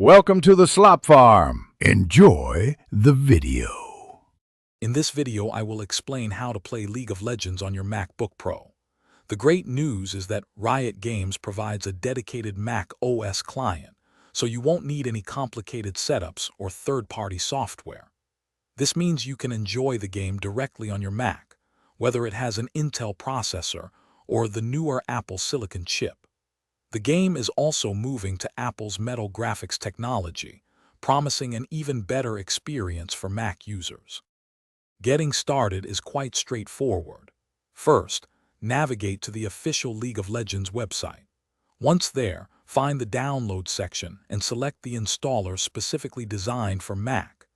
Welcome to the Slop Farm. Enjoy the video. In this video, I will explain how to play League of Legends on your MacBook Pro. The great news is that Riot Games provides a dedicated Mac OS client, so you won't need any complicated setups or third-party software. This means you can enjoy the game directly on your Mac, whether it has an Intel processor or the newer Apple Silicon chip. The game is also moving to Apple's Metal graphics technology, promising an even better experience for Mac users. Getting started is quite straightforward. First, navigate to the official League of Legends website. Once there, find the Download section and select the installer specifically designed for Mac.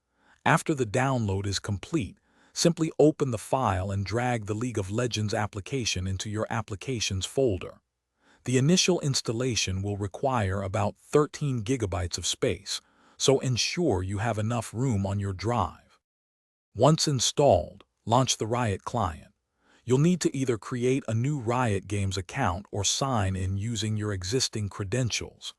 After the download is complete, simply open the file and drag the League of Legends application into your Applications folder. The initial installation will require about 13 gigabytes of space, so ensure you have enough room on your drive. Once installed, launch the Riot client. You'll need to either create a new Riot Games account or sign in using your existing credentials.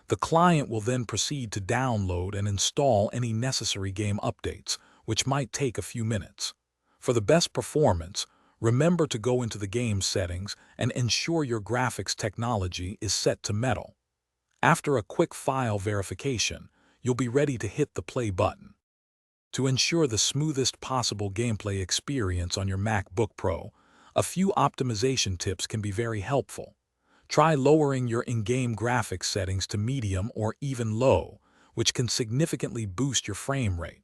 The client will then proceed to download and install any necessary game updates, which might take a few minutes. For the best performance, remember to go into the game settings and ensure your graphics technology is set to Metal. After a quick file verification, you'll be ready to hit the play button. To ensure the smoothest possible gameplay experience on your MacBook Pro, a few optimization tips can be very helpful. Try lowering your in-game graphics settings to medium or even low, which can significantly boost your frame rate.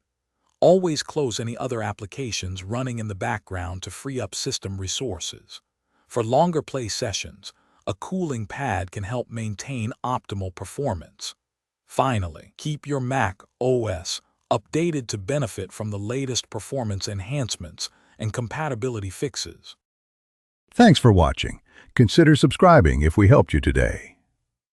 Always close any other applications running in the background to free up system resources. For longer play sessions, a cooling pad can help maintain optimal performance. Finally, keep your Mac OS updated to benefit from the latest performance enhancements and compatibility fixes. Thanks for watching. Consider subscribing if we helped you today.